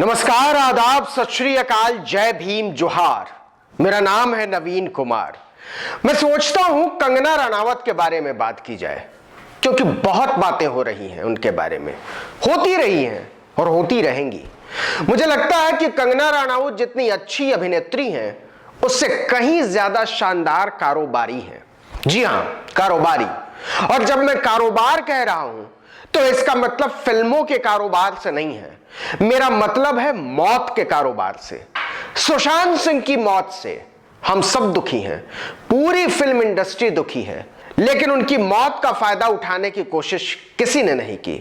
नमस्कार, आदाब, सत श्री अकाल, जय भीम, जोहार। मेरा नाम है नवीन कुमार। मैं सोचता हूं कंगना रनावत के बारे में बात की जाए, क्योंकि बहुत बातें हो रही हैं उनके बारे में, होती रही हैं और होती रहेंगी। मुझे लगता है कि कंगना रनावत जितनी अच्छी अभिनेत्री हैं, उससे कहीं ज्यादा शानदार कारोबारी हैं। जी हां, कारोबारी। और जब मैं कारोबार कह रहा हूं तो इसका मतलब फिल्मों के कारोबार से नहीं है, मेरा मतलब है मौत के कारोबार से। सुशांत सिंह की मौत से हम सब दुखी हैं, पूरी फिल्म इंडस्ट्री दुखी है, लेकिन उनकी मौत का फायदा उठाने की कोशिश किसी ने नहीं की।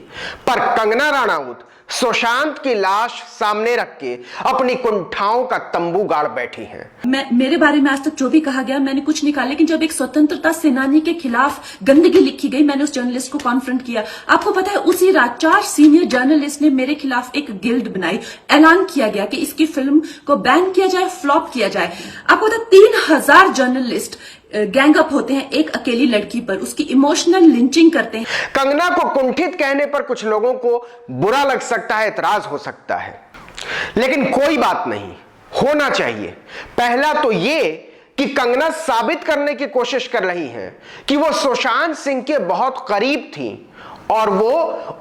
पर कंगना रनावत सुशांत की लाश सामने रख के अपनी कुंठाओं का तंबू गाड़ बैठी हैं। मेरे बारे में आज तक जो भी कहा गया मैंने कुछ नहीं कहा, लेकिन जब एक स्वतंत्रता सेनानी के खिलाफ गंदगी लिखी गई, मैंने उस जर्नलिस्ट को कॉन्फ्रंट किया। आपको पता है, उसी रात 4 सीनियर जर्नलिस्ट ने मेरे खिलाफ एक गिल्ड बनाई। ऐलान किया गया कि इसकी फिल्म को बैन किया जाए, फ्लॉप किया जाए। आपको पता है 3000 जर्नलिस्ट गैंग अप होते हैं एक अकेली लड़की पर, उसकी इमोशनल लिंचिंग करते हैं। कंगना को कुंठित कहने पर कुछ लोगों को बुरा लग सकता है, एतराज हो सकता है, लेकिन कोई बात नहीं, होना चाहिए। पहला तो ये कि कंगना साबित करने की कोशिश कर रही हैं कि वो सुशांत सिंह के बहुत करीब थी और वो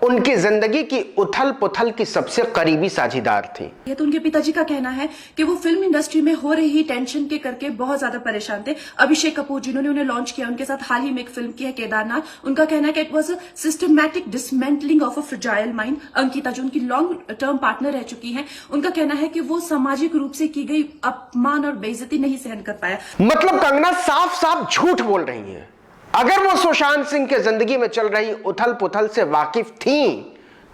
उनकी जिंदगी की उथल पुथल की सबसे करीबी साझीदार थी। ये तो उनके पिताजी का कहना है कि वो फिल्म इंडस्ट्री में हो रही टेंशन के करके बहुत ज्यादा परेशान थे। अभिषेक कपूर जिन्होंने उन्हें लॉन्च किया, उनके साथ हाल ही में एक फिल्म की है केदारनाथ, उनका कहना है कि it was a systematic dismantling of a fragile mind. Ankita जो उनकी लॉन्ग टर्म पार्टनर रह चुकी है, उनका कहना है कि वो सामाजिक रूप से की गई अपमान और बेइज्जती नहीं सहन कर पाया। मतलब कंगना साफ साफ झूठ बोल रही है। अगर वो सुशांत सिंह के जिंदगी में चल रही उथल पुथल से वाकिफ थी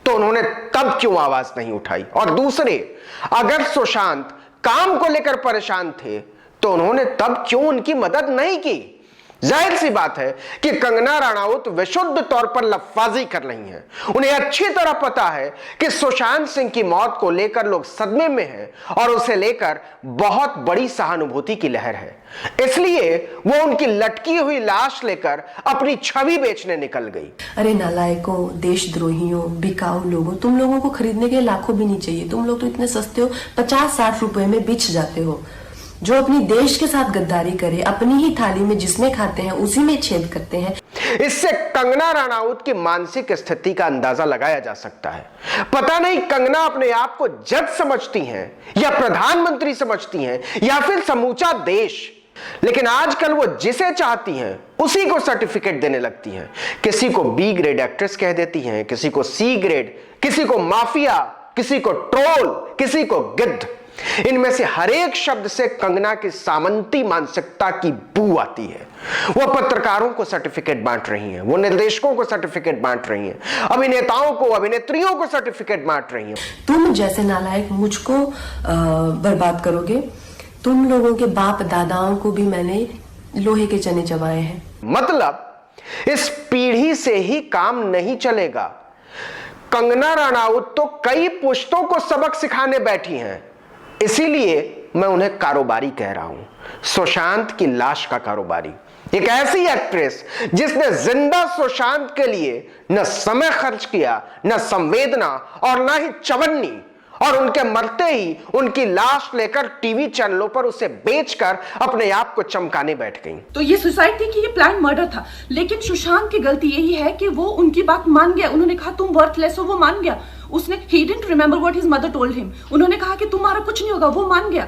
तो उन्होंने तब क्यों आवाज नहीं उठाई? और दूसरे, अगर सुशांत काम को लेकर परेशान थे तो उन्होंने तब क्यों उनकी मदद नहीं की? जाहिर सी बात है कि कंगना रनावत विशुद्ध तौर पर लफाजी कर रही हैं। उन्हें अच्छी तरह पता है कि सुशांत सिंह की मौत को लेकर लोग सदमे में हैं और उसे लेकर बहुत बड़ी सहानुभूति की लहर है, इसलिए वो उनकी लटकी हुई लाश लेकर अपनी छवि बेचने निकल गई। अरे नालायकों, देशद्रोहियों, बिकाऊ लोगों, तुम लोगों को खरीदने के लाखों भी नहीं चाहिए। तुम लोग तो इतने सस्ते हो, 50-60 रुपए में बिछ जाते हो। जो अपनी देश के साथ गद्दारी करे, अपनी ही थाली में जिसमें खाते हैं उसी में छेद करते हैं। इससे कंगना रनावत की मानसिक स्थिति का अंदाजा लगाया जा सकता है। पता नहीं कंगना अपने आप को जज समझती हैं या प्रधानमंत्री समझती हैं या फिर समूचा देश, लेकिन आजकल वो जिसे चाहती हैं उसी को सर्टिफिकेट देने लगती हैं। किसी को बी ग्रेड एक्ट्रेस कह देती हैं, किसी को सी ग्रेड, किसी को माफिया, किसी को ट्रोल, किसी को गिद्ध। इनमें से हर एक शब्द से कंगना की सामंती मानसिकता की बू आती है। वो पत्रकारों को सर्टिफिकेट बांट रही हैं, वो निर्देशकों को सर्टिफिकेट बांट रही हैं, अभिनेताओं को, अभिनेत्रियों को सर्टिफिकेट बांट रही हैं। तुम जैसे नालायक मुझको बर्बाद करोगे। तुम लोगों के बाप दादाओं को भी मैंने लोहे के चने चबाए हैं। मतलब इस पीढ़ी से ही काम नहीं चलेगा। कंगना रनावत तो कई पुश्तों को सबक सिखाने बैठी हैं, इसीलिए मैं उन्हें कारोबारी कह रहा हूं। सुशांत की लाश का कारोबारी, एक ऐसी एक्ट्रेस जिसने जिंदा सुशांत के लिए न समय खर्च किया, न संवेदना और न ही चवन्नी, और उनके मरते ही उनकी लाश लेकर टीवी चैनलों पर उसे बेचकर अपने आप को चमकाने बैठ गई। तो ये सुसाइड थी कि ये प्लान मर्डर था? लेकिन सुशांत की गलती यही है कि वो उनकी बात मान गया। उन्होंने कहा तुम वर्थलेस हो, वो मान गया। उसने he didn't remember what his mother told him। उन्होंने कहा कि तुम्हारा कुछ नहीं होगा, वो मान गया।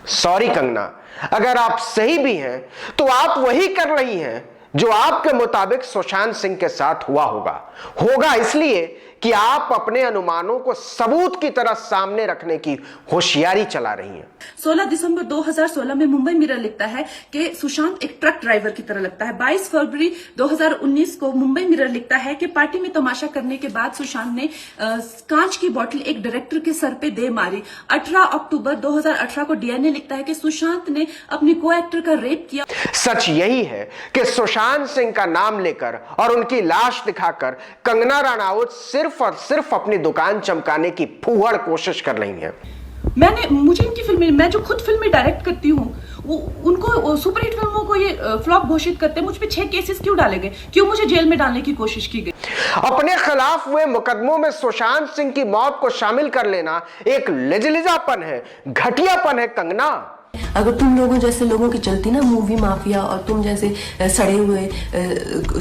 सॉरी कंगना, अगर आप सही भी हैं तो आप वही कर रही हैं जो आपके मुताबिक सुशांत सिंह के साथ हुआ होगा इसलिए कि आप अपने अनुमानों को सबूत की तरह सामने रखने की होशियारी चला रही हैं। 16 दिसंबर 2016 में मुंबई मिरर लिखता है कि सुशांत एक ट्रक ड्राइवर की तरह लगता है। 22 फरवरी 2019 को मुंबई मिरर लिखता है कि पार्टी में तमाशा करने के बाद सुशांत ने कांच की बोतल एक डायरेक्टर के सर पे दे मारी। 18 अक्टूबर 2018 को डीएनए लिखता है कि सुशांत ने अपनी को एक्टर का रेप किया। सच यही है कि सुशांत सिंह का नाम लेकर और उनकी लाश दिखाकर कंगना रनावत सिर्फ और सिर्फ अपनी दुकान चमकाने की फूहड़ कोशिश कर रही हैं। मुझे इनकी फिल्में, मैं जो खुद फिल्में डायरेक्ट करती हूँ, उनको सुपरहिट फिल्मों को ये फ्लॉप घोषित करते हैं। मुझ पे 6 केसेस क्यों डाले गए? क्यों मुझे जेल में डालने की कोशिश की गई? अपने खिलाफ हुए मुकदमों में सुशांत सिंह की मौत को शामिल कर लेना एक लिजलिजापन है, घटियापन है कंगना। अगर तुम लोगों जैसे लोगों की चलती ना मूवी माफिया, और तुम जैसे सड़े हुए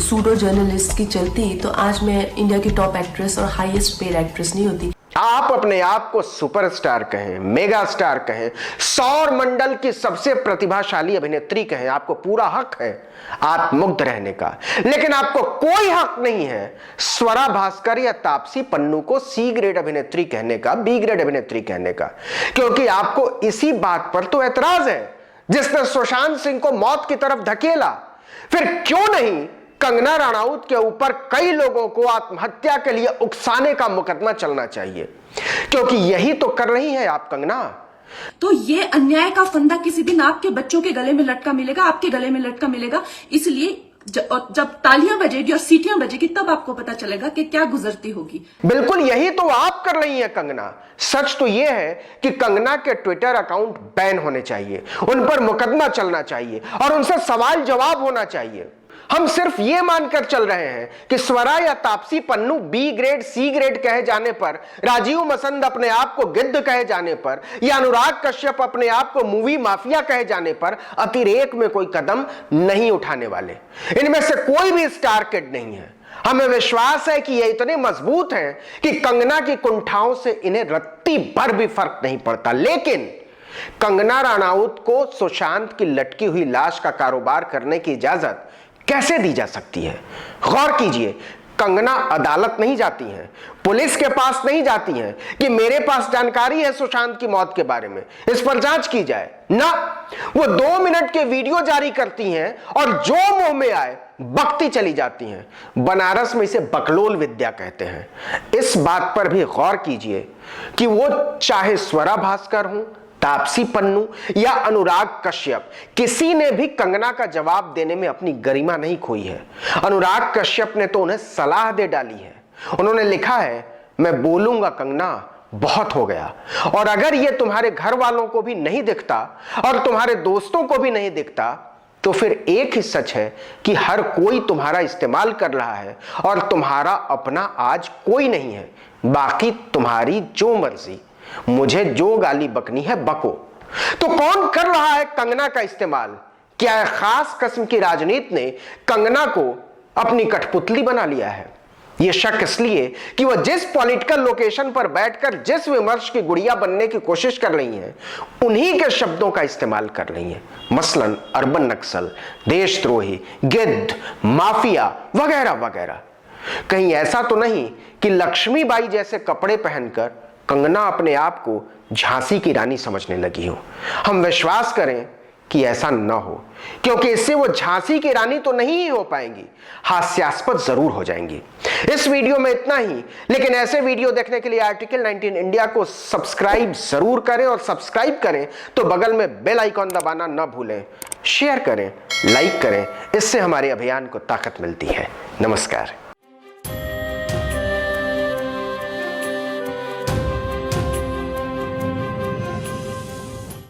सूडो जर्नलिस्ट की चलती, तो आज मैं इंडिया की टॉप एक्ट्रेस और हाईएस्ट पेड एक्ट्रेस नहीं होती। आप अपने आप को सुपरस्टार कहें, मेगा स्टार कहें, सौर मंडल की सबसे प्रतिभाशाली अभिनेत्री कहें, आपको पूरा हक है आत्ममुग्ध रहने का, लेकिन आपको कोई हक नहीं है स्वरा भास्कर या तापसी पन्नू को सी ग्रेड अभिनेत्री कहने का, बी ग्रेड अभिनेत्री कहने का, क्योंकि आपको इसी बात पर तो एतराज है जिसने सुशांत सिंह को मौत की तरफ धकेला। फिर क्यों नहीं कंगना रनौत के ऊपर कई लोगों को आत्महत्या के लिए उकसाने का मुकदमा चलना चाहिए, क्योंकि यही तो कर रही है आप कंगना। तो ये अन्याय का फंदा किसी दिन आपके बच्चों के गले में लटका मिलेगा, आपके गले में लटका मिलेगा। इसलिए जब तालियां बजेगी और सीटियां बजेगी तब आपको पता चलेगा कि क्या गुजरती होगी। बिल्कुल यही तो आप कर रही हैं कंगना। सच तो यह है कि कंगना के ट्विटर अकाउंट बैन होने चाहिए, उन पर मुकदमा चलना चाहिए और उनसे सवाल जवाब होना चाहिए। हम सिर्फ ये मानकर चल रहे हैं कि स्वरा या Taapsee Pannu B grade C grade कहे जाने पर, राजीव मसंद अपने आप को गिद्ध कहे जाने पर, या अनुराग कश्यप अपने आप को मूवी माफिया कहे जाने पर अतिरेक में कोई कदम नहीं उठाने वाले। इनमें से कोई भी स्टार किड नहीं है। हमें विश्वास है कि ये इतने मजबूत हैं कि कंगना की कुंठाओं से इन्हें रत्ती भर भी फर्क नहीं पड़ता। लेकिन कंगना रनौत को सुशांत की लटकी हुई लाश का कारोबार करने की इजाजत कैसे दी जा सकती है? गौर कीजिए, कंगना अदालत नहीं जाती हैं, पुलिस के पास नहीं जाती हैं कि मेरे पास जानकारी है सुशांत की मौत के बारे में, इस पर जांच की जाए ना। वो 2 मिनट के वीडियो जारी करती हैं और जो मुंह में आए बकती चली जाती हैं। बनारस में इसे बकलोल विद्या कहते हैं। इस बात पर भी गौर कीजिए कि वो चाहे स्वरा भास्कर हूं, तापसी पन्नू या अनुराग कश्यप, किसी ने भी कंगना का जवाब देने में अपनी गरिमा नहीं खोई है। अनुराग कश्यप ने तो उन्हें सलाह दे डाली है। उन्होंने लिखा है, मैं बोलूंगा कंगना, बहुत हो गया। और अगर यह तुम्हारे घर वालों को भी नहीं दिखता और तुम्हारे दोस्तों को भी नहीं दिखता, तो फिर एक ही सच है कि हर कोई तुम्हारा इस्तेमाल कर रहा है और तुम्हारा अपना आज कोई नहीं है। बाकी तुम्हारी जो मर्जी, मुझे जो गाली बकनी है बको। तो कौन कर रहा है कंगना का इस्तेमाल? क्या खास किस्म की राजनीति ने कंगना को अपनी कठपुतली बना लिया है? यह शक इसलिए कि वह जिस पॉलिटिकल लोकेशन पर बैठकर जिस विमर्श की गुड़िया बनने की कोशिश कर रही हैं, उन्हीं के शब्दों का इस्तेमाल कर रही हैं। मसलन अर्बन नक्सल, देशद्रोही, गिद्ध, माफिया वगैरह वगैरह। कहीं ऐसा तो नहीं कि लक्ष्मीबाई जैसे कपड़े पहनकर कंगना अपने आप को झांसी की रानी समझने लगी हो? हम विश्वास करें कि ऐसा न हो, क्योंकि इससे वो झांसी की रानी तो नहीं ही हो पाएंगी, हास्यास्पद जरूर हो जाएंगी। इस वीडियो में इतना ही, लेकिन ऐसे वीडियो देखने के लिए आर्टिकल 19 इंडिया को सब्सक्राइब जरूर करें, और सब्सक्राइब करें तो बगल में बेल आइकॉन दबाना न भूलें। शेयर करें, लाइक करें, इससे हमारे अभियान को ताकत मिलती है। नमस्कार।